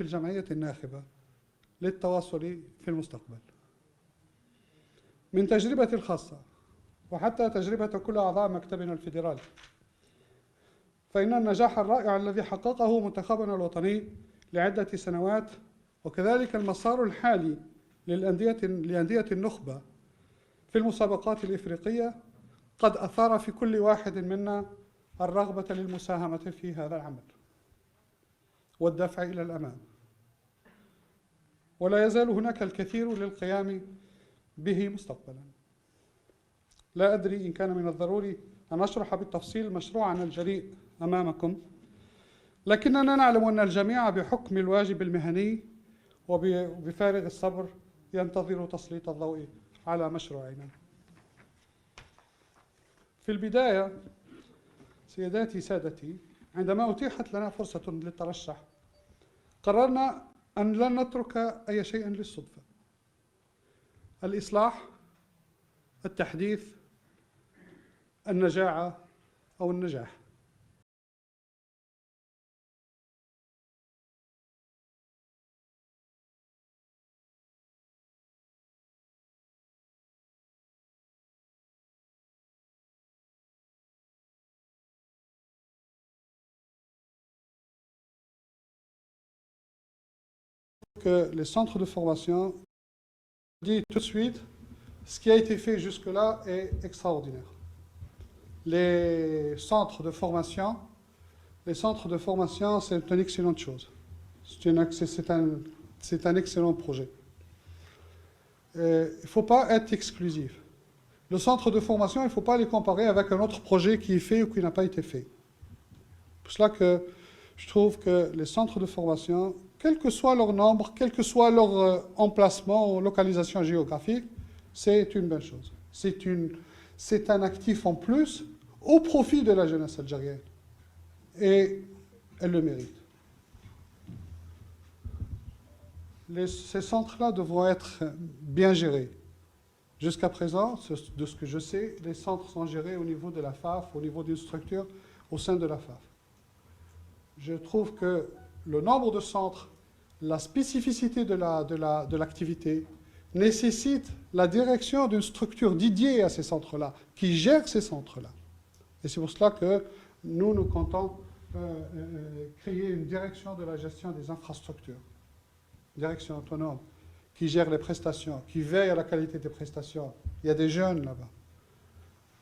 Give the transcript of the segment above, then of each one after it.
في الجمعية الناخبة للتواصل في المستقبل. من تجربتي الخاصة وحتى تجربة كل أعضاء مكتبنا الفيدرالي، فإن النجاح الرائع الذي حققه منتخبنا الوطني لعدة سنوات وكذلك المسار الحالي لأندية النخبة في المسابقات الإفريقية قد أثار في كل واحد منا الرغبة للمساهمة في هذا العمل والدفع إلى الأمام، ولا يزال هناك الكثير للقيام به مستقبلا. لا أدري إن كان من الضروري أن أشرح بالتفصيل مشروعنا الجريء أمامكم، لكننا نعلم أن الجميع بحكم الواجب المهني وبفارغ الصبر ينتظر تسليط الضوء على مشروعنا. في البداية سيداتي سادتي، عندما أتيحت لنا فرصة للترشح قررنا أن لن نترك أي شيء للصدفة. الإصلاح، التحديث، النجاعة أو النجاح. Que les centres de formation, je dis tout de suite, ce qui a été fait jusque-là est extraordinaire. Les centres de formation, c'est une excellente chose. C'est un excellent projet. Il ne faut pas être exclusif. Le centre de formation, il ne faut pas les comparer avec un autre projet qui est fait ou qui n'a pas été fait. C'est pour cela que je trouve que les centres de formation, quel que soit leur nombre, quel que soit leur emplacement ou localisation géographique, c'est une bonne chose. C'est un actif en plus au profit de la jeunesse algérienne. Et elle le mérite. Ces centres-là devront être bien gérés. Jusqu'à présent, de ce que je sais, les centres sont gérés au niveau de la FAF, au niveau d'une structure au sein de la FAF. Je trouve que le nombre de centres, la spécificité de l'activité nécessite la direction d'une structure dédiée à ces centres-là, qui gère ces centres-là. Et c'est pour cela que nous comptons créer une direction de la gestion des infrastructures, direction autonome, qui gère les prestations, qui veille à la qualité des prestations. Il y a des jeunes là-bas.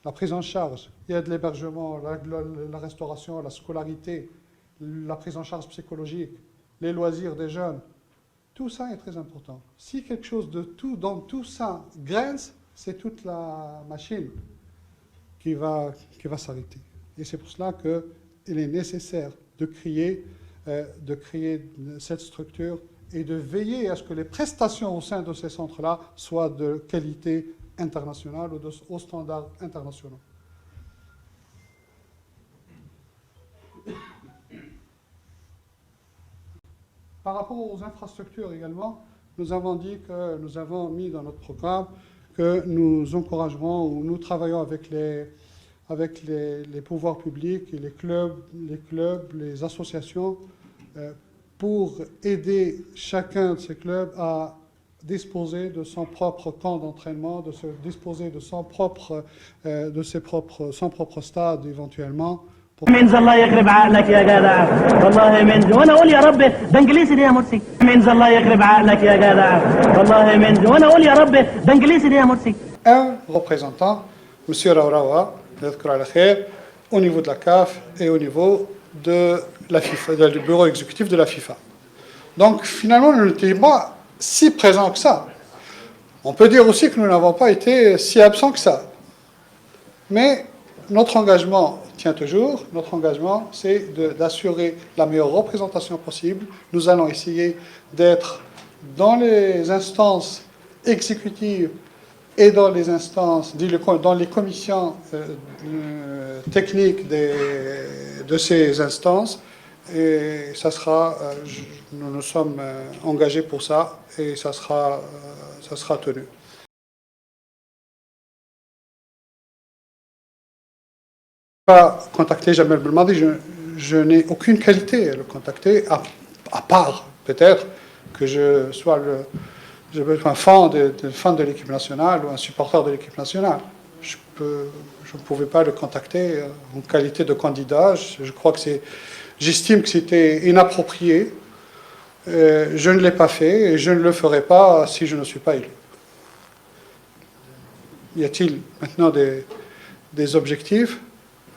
La prise en charge, il y a de l'hébergement, la restauration, la scolarité, la prise en charge psychologique, les loisirs des jeunes. Tout ça est très important. Si quelque chose dans tout ça grince, c'est toute la machine qui va s'arrêter. Et c'est pour cela qu'il est nécessaire de créer cette structure et de veiller à ce que les prestations au sein de ces centres-là soient de qualité internationale ou aux standards internationaux. Par rapport aux infrastructures également, nous avons dit que nous avons mis dans notre programme que nous encouragerons ou nous travaillons avec les pouvoirs publics et les clubs, les associations pour aider chacun de ces clubs à disposer de son propre camp d'entraînement, de se disposer de son propre stade éventuellement. من الله يخرب عقلك يا جدع والله من وانا اقول يا رب ده انجليزي دي يا مرسي من الله يخرب عقلك يا جدع والله من وانا اقول يا رب ده انجليزي دي يا مرسي. Un représentant, M. Raouraoua, au niveau de la CAF et au niveau de la FIFA, du bureau exécutif de la FIFA. Donc finalement, nous n'étions pas si présents que ça. On peut dire aussi que nous n'avons pas été si absents que ça. Mais notre engagement tient toujours. Notre engagement, c'est d'assurer la meilleure représentation possible. Nous allons essayer d'être dans les instances exécutives et dans les instances, dans les commissions techniques de ces instances. Et ça sera, nous nous sommes engagés pour ça et ça sera tenu. Pas contacter Jamel Belmadi, je n'ai aucune qualité à le contacter à part Peut-être que je sois un fan de l'équipe nationale ou un supporter de l'équipe nationale. Je ne pouvais pas le contacter en qualité de candidat. Je crois que j'estime que c'était inapproprié. Je ne l'ai pas fait et je ne le ferai pas si je ne suis pas élu. Y a-t-il maintenant des objectifs?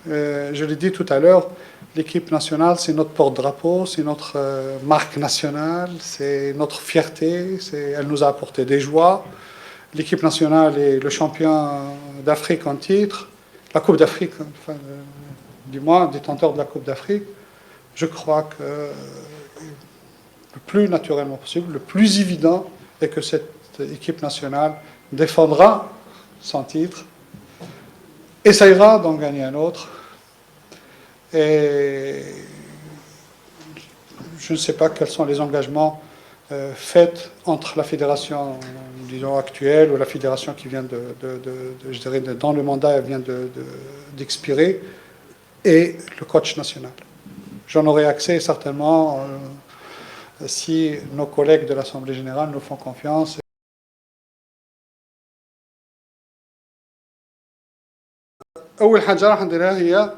Je l'ai dit tout à l'heure, l'équipe nationale, c'est notre porte-drapeau, c'est notre marque nationale, c'est notre fierté, elle nous a apporté des joies. L'équipe nationale est le champion d'Afrique en titre, la Coupe d'Afrique, enfin, du moins détenteur de la Coupe d'Afrique. Je crois que le plus naturellement possible, le plus évident est que cette équipe nationale défendra son titre, essayera d'en gagner un autre. Et je ne sais pas quels sont les engagements faits entre la fédération, disons, actuelle ou la fédération qui vient je dirais, dans le mandat vient d'expirer et le coach national. J'en aurai accès certainement si nos collègues de l'Assemblée générale nous font confiance. أول حاجة راح نديرها هي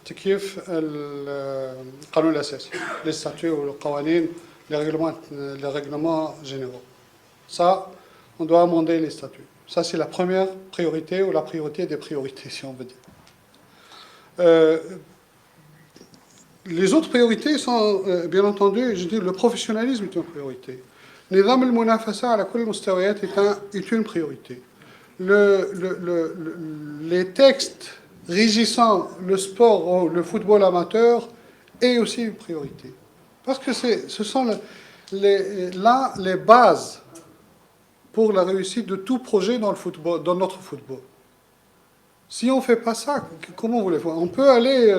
تكييف القانون الأساسي les statuts ou les قوانين les règlements généraux. Ça, on doit amender les statuts. Ça, c'est la première priorité ou la priorité des priorités, si on veut dire. Les autres priorités sont, bien entendu, je dis, le professionnalisme est une priorité. نظام المنافسة على كل المستويات est une priorité. Les textes régissant le sport ou le football amateur est aussi une priorité. Parce que ce sont les bases pour la réussite de tout projet dans notre football. Si on ne fait pas ça, comment voulez-vous? On peut aller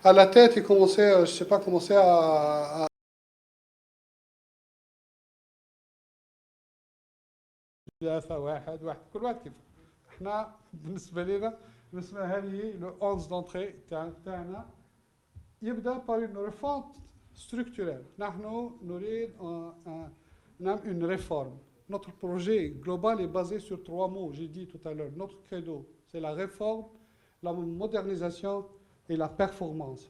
à la tête et commencer à واحد كل واحد كيف احنا بالنسبه لنا هذه لو 11 دونتري تاعنا يبدا بار اون ريفورم ستركتورال. نحن نريد نعمل une réforme. Notre projet global est basé sur 3 mots, j'ai dit tout à l'heure. Notre credo, c'est la réforme, la modernisation et la performance.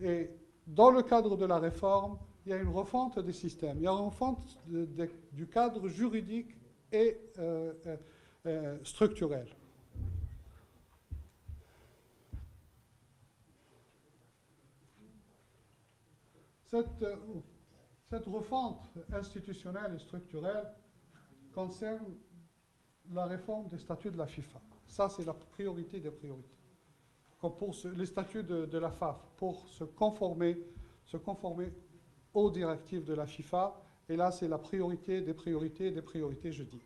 Et dans le cadre de la réforme, il y a une refonte des systèmes, il y a une refonte du cadre juridique et structurel. Cette refonte institutionnelle et structurelle concerne la réforme des statuts de la FIFA. Ça, c'est la priorité des priorités. Comme pour les statuts de la FAF, pour se conformer aux directives de la FIFA. Et là, c'est la priorité des priorités, je dis.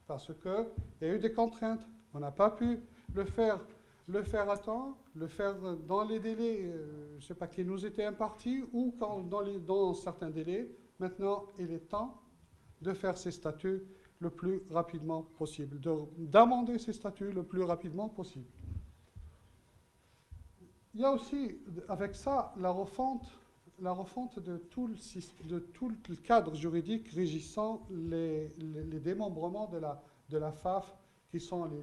Parce qu'il y a eu des contraintes. On n'a pas pu le faire à temps, le faire dans les délais, je ne sais pas, qui nous étaient impartis, ou dans certains délais. Maintenant, il est temps de faire ces statuts le plus rapidement possible, d'amender ces statuts le plus rapidement possible. Il y a aussi, avec ça, la refonte de tout le cadre juridique régissant les démembrements de la FAF, qui sont les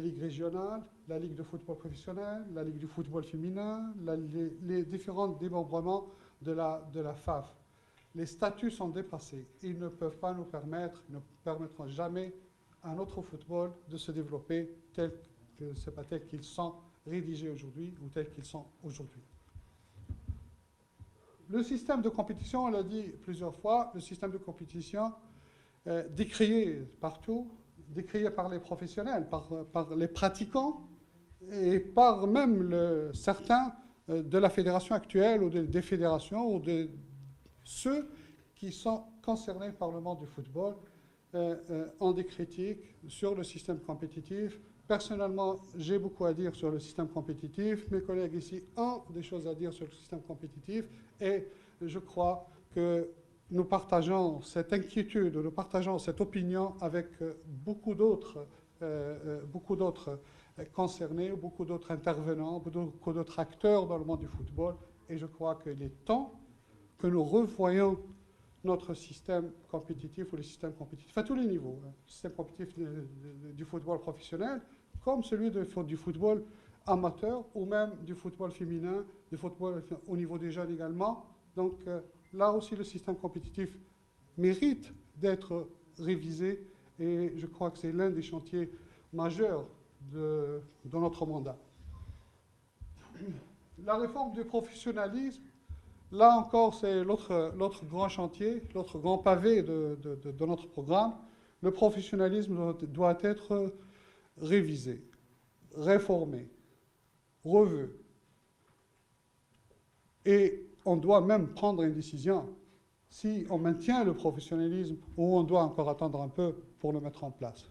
ligues régionales, la Ligue de football professionnel, la Ligue du football féminin, les différents démembrements de la FAF. Les statuts sont dépassés. Ils ne peuvent pas ne permettront jamais à notre football de se développer tel qu'ils sont rédigés aujourd'hui ou tels qu'ils sont aujourd'hui. Le système de compétition, on l'a dit plusieurs fois, le système de compétition décrié partout, décrié par les professionnels, par les pratiquants et par même certains de la fédération actuelle ou des fédérations ou de ceux qui sont concernés par le monde du football ont des critiques sur le système compétitif. Personnellement, j'ai beaucoup à dire sur le système compétitif. Mes collègues ici ont des choses à dire sur le système compétitif et je crois que nous partageons cette inquiétude, nous partageons cette opinion avec beaucoup d'autres concernés, beaucoup d'autres intervenants, beaucoup d'autres acteurs dans le monde du football. Et je crois qu'il est temps que nous revoyions notre système compétitif ou les systèmes compétitifs à tous les niveaux. Le système compétitif du football professionnel, comme celui du football amateur ou même du football féminin, du football au niveau des jeunes également. Donc là aussi, le système compétitif mérite d'être révisé et je crois que c'est l'un des chantiers majeurs de notre mandat. La réforme du professionnalisme, là encore, c'est l'autre grand chantier, l'autre grand pavé de notre programme. Le professionnalisme doit être révisé, réformé, revu. Et on doit même prendre une décision si on maintient le professionnalisme ou on doit encore attendre un peu pour le mettre en place.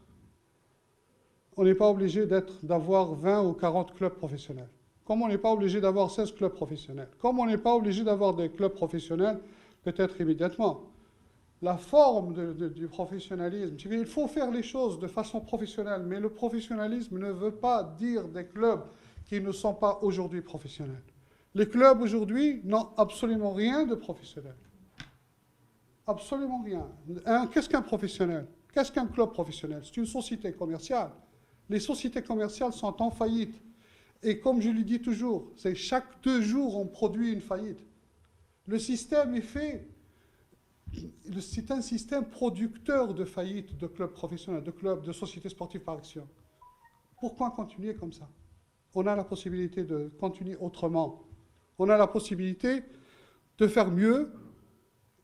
On n'est pas obligé d'avoir 20 ou 40 clubs professionnels. Comme on n'est pas obligé d'avoir 16 clubs professionnels. Comme on n'est pas obligé d'avoir des clubs professionnels, peut-être immédiatement. La forme du professionnalisme, il faut faire les choses de façon professionnelle, mais le professionnalisme ne veut pas dire des clubs qui ne sont pas aujourd'hui professionnels. Les clubs aujourd'hui n'ont absolument rien de professionnel. Absolument rien. Qu'est-ce qu'un professionnel? Qu'est-ce qu'un club professionnel? C'est une société commerciale. Les sociétés commerciales sont en faillite. Et comme je le dis toujours, c'est chaque 2 jours on produit une faillite. Le système est fait, c'est un système producteur de faillite de clubs professionnels, de clubs, de sociétés sportives par action. Pourquoi continuer comme ça? On a la possibilité de continuer autrement. On a la possibilité de faire mieux.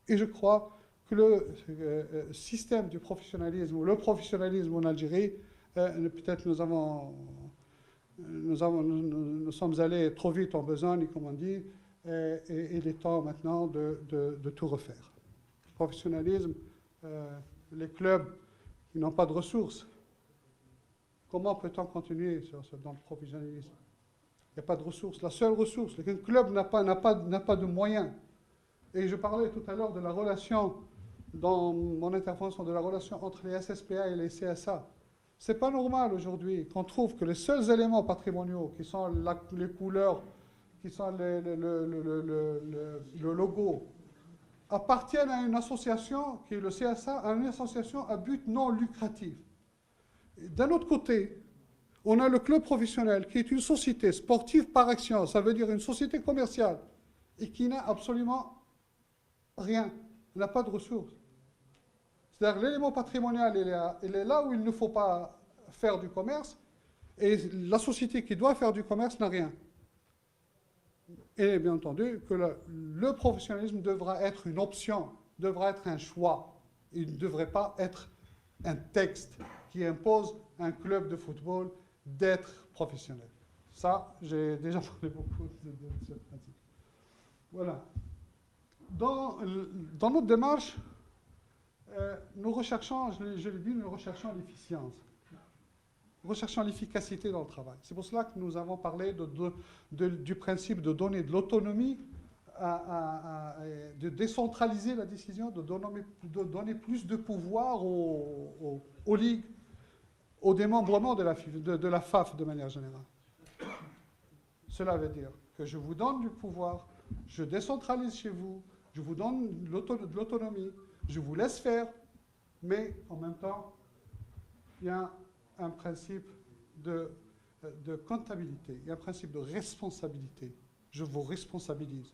Et je crois que le système du professionnalisme, ou le professionnalisme en Algérie, peut-être nous sommes allés trop vite en besogne, comme on dit, et il est temps maintenant de tout refaire. Le professionnalisme, les clubs qui n'ont pas de ressources, comment peut-on continuer dans le professionnalisme? Il n'y a pas de ressources. La seule ressource, le club n'a pas de moyens. Et je parlais tout à l'heure de la relation, dans mon intervention, de la relation entre les SSPA et les CSA. Ce n'est pas normal aujourd'hui qu'on trouve que les seuls éléments patrimoniaux, qui sont les couleurs, qui sont le logo, appartiennent à une association, qui est le CSA, à une association à but non lucratif. D'un autre côté, on a le club professionnel, qui est une société sportive par action, ça veut dire une société commerciale, et qui n'a absolument rien, il n'a pas de ressources. C'est-à-dire l'élément patrimonial, il est là où il ne faut pas faire du commerce, et la société qui doit faire du commerce n'a rien. Et bien entendu que le professionnalisme devra être une option, devra être un choix. Il ne devrait pas être un texte qui impose à un club de football d'être professionnel. Ça, j'ai déjà parlé beaucoup de ce principe. Voilà. Dans notre démarche, nous recherchons, je l'ai dit, nous recherchons l'efficience. Nous recherchons l'efficacité dans le travail. C'est pour cela que nous avons parlé du principe de donner de l'autonomie, de décentraliser la décision, de donner plus de pouvoir aux ligues, au démembrement de la FAF de manière générale. Cela veut dire que je vous donne du pouvoir, je décentralise chez vous, je vous donne de l'autonomie, je vous laisse faire, mais en même temps, il y a un principe de comptabilité, il y a un principe de responsabilité. Je vous responsabilise.